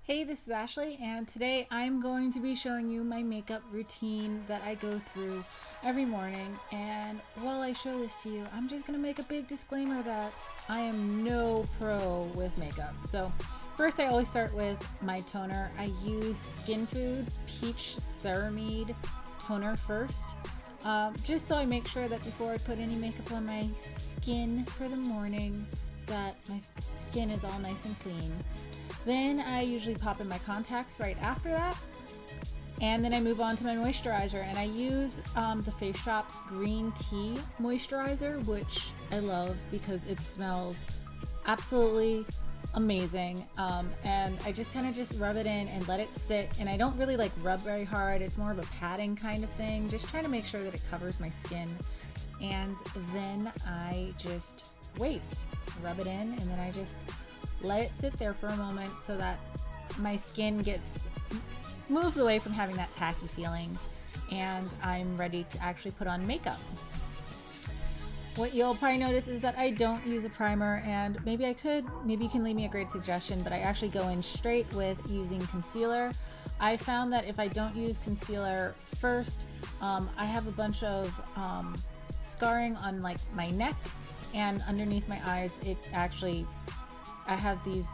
Hey, this is Ashley, and today I'm going to be showing you my makeup routine that I go through every morning. And while I show this to you, I'm just going to make a big disclaimer that I am no pro with makeup. So first, I always start with my toner. I use Skin Foods Peach Ceramide toner first, just so I make sure that before I put any makeup on my skin for the morning, that my skin is all nice and clean. Then I usually pop in my contacts right after that. And then I move on to my moisturizer, and I use the Face Shop's green tea moisturizer, which I love because it smells absolutely amazing. And I just kind of just rub it in and let it sit. And I don't really like rub very hard. It's more of a patting kind of thing, just trying to make sure that it covers my skin. And then I just wait, rub it in, and then I just let it sit there for a moment so that my skin moves away from having that tacky feeling, and I'm ready to actually put on makeup. What you'll probably notice is that I don't use a primer, and maybe you can leave me a great suggestion, but I actually go in straight with using concealer. I found that if I don't use concealer first, I have a bunch of scarring on like my neck and underneath my eyes. I have these,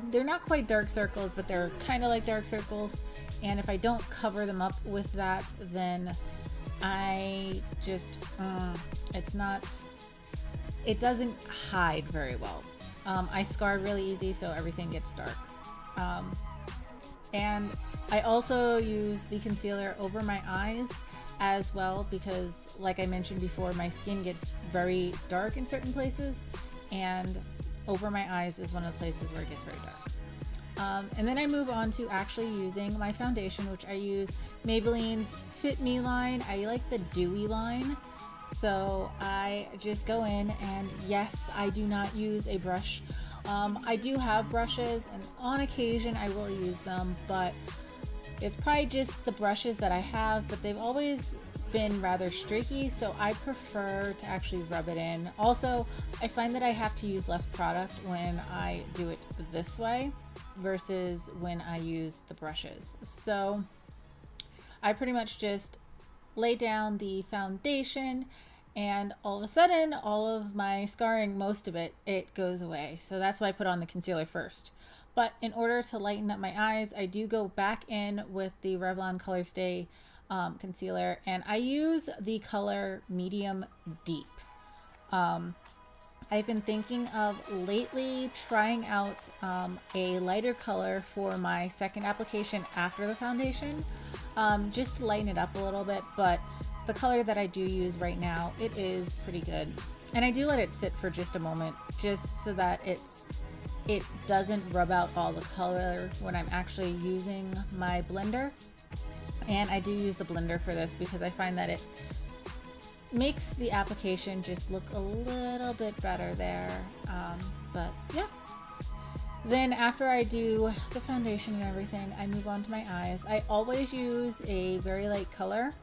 they're not quite dark circles, but they're kind of like dark circles. And if I don't cover them up with that, then I just, it doesn't hide very well. I scar really easy, so everything gets dark. And I also use the concealer over my eyes as well, because like I mentioned before, my skin gets very dark in certain places, and over my eyes is one of the places where it gets very dark. And then I move on to actually using my foundation, which I use Maybelline's Fit Me line. I like the dewy line. So I just go in, and yes, I do not use a brush. I do have brushes, and on occasion I will use them, but it's probably just the brushes that I have, but they've always been rather streaky, so I prefer to actually rub it in. Also, I find that I have to use less product when I do it this way versus when I use the brushes. So I pretty much just lay down the foundation, and all of a sudden, all of my scarring, most of it goes away. So that's why I put on the concealer first. But in order to lighten up my eyes, I do go back in with the Revlon Color Stay concealer, and I use the color Medium Deep. I've been thinking of lately trying out a lighter color for my second application after the foundation, just to lighten it up a little bit, but the color that I do use right now, it is pretty good. And I do let it sit for just a moment, just so that it doesn't rub out all the color when I'm actually using my blender. And I do use the blender for this because I find that it makes the application just look a little bit better there. But yeah. Then after I do the foundation and everything, I move on to my eyes. I always use a very light color.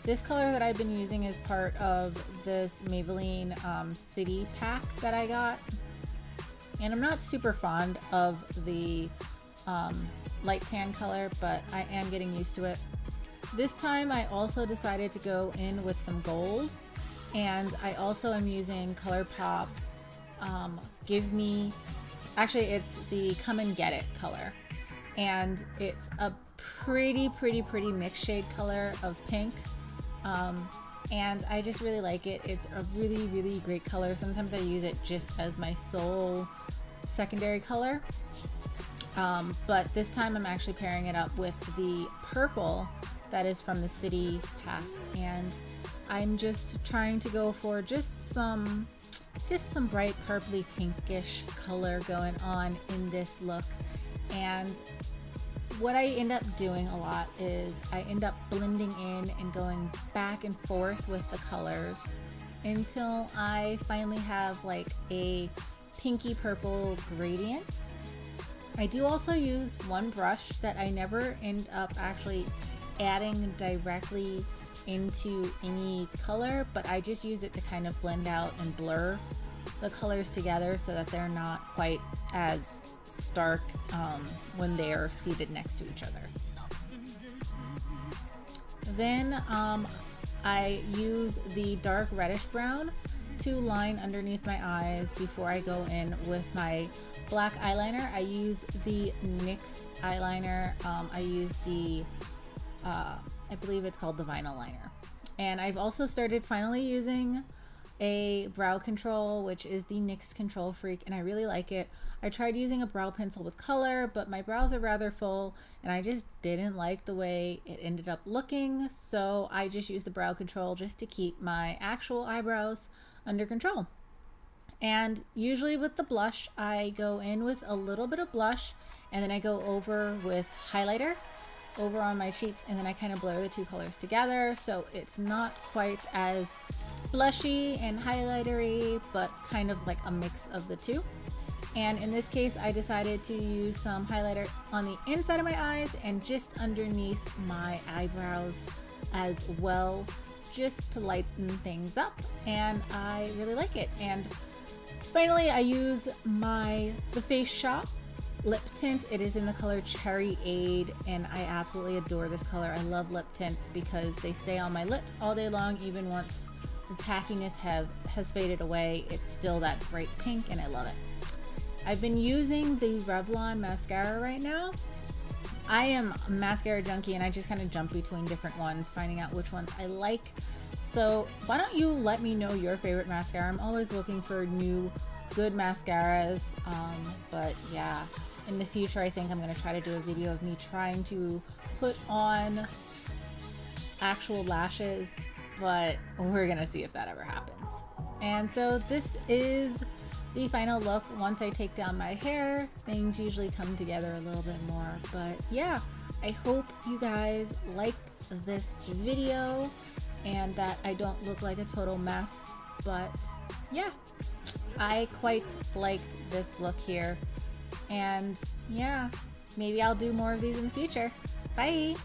This color that I've been using is part of this Maybelline City pack that I got. And I'm not super fond of the light tan color, but I am getting used to it. This time I also decided to go in with some gold, and I also am using ColourPop's it's the Come and Get It color, and it's a pretty mixed shade color of pink, and I just really like it. It's a really great color. Sometimes I use it just as my sole secondary color, but this time I'm actually pairing it up with the purple that is from the City pack, and I'm just trying to go for just some bright purpley pinkish color going on in this look. And what I end up doing a lot is I end up blending in and going back and forth with the colors until I finally have like a pinky purple gradient. I do also use one brush that I never end up actually adding directly into any color, but I just use it to kind of blend out and blur the colors together so that they're not quite as stark when they are seated next to each other. Then I use the dark reddish brown to line underneath my eyes before I go in with my black eyeliner. I use the NYX eyeliner. I use the, I believe it's called the vinyl liner. And I've also started finally using a brow control, which is the NYX Control Freak, and I really like it. I tried using a brow pencil with color, but my brows are rather full and I just didn't like the way it ended up looking, so I just used the brow control just to keep my actual eyebrows under control. And usually with the blush, I go in with a little bit of blush and then I go over with highlighter over on my cheeks, and then I kind of blur the two colors together so it's not quite as blushy and highlightery, but kind of like a mix of the two. And in this case, I decided to use some highlighter on the inside of my eyes and just underneath my eyebrows as well, just to lighten things up, and I really like it. And finally, I use the Face Shop lip tint. It is in the color Cherry Aid, and I absolutely adore this color. I love lip tints because they stay on my lips all day long. Even once the tackiness has faded away, it's still that bright pink, and I love it. I've been using the Revlon mascara right now. I am a mascara junkie, and I just kind of jump between different ones, finding out which ones I like. So why don't you let me know your favorite mascara? I'm always looking for new good mascaras, but yeah, in the future I think I'm going to try to do a video of me trying to put on actual lashes, but we're gonna see if that ever happens. And so this is the final look. Once I take down my hair, things usually come together a little bit more. But yeah, I hope you guys liked this video and that I don't look like a total mess. But yeah, I quite liked this look here. And yeah, maybe I'll do more of these in the future. Bye!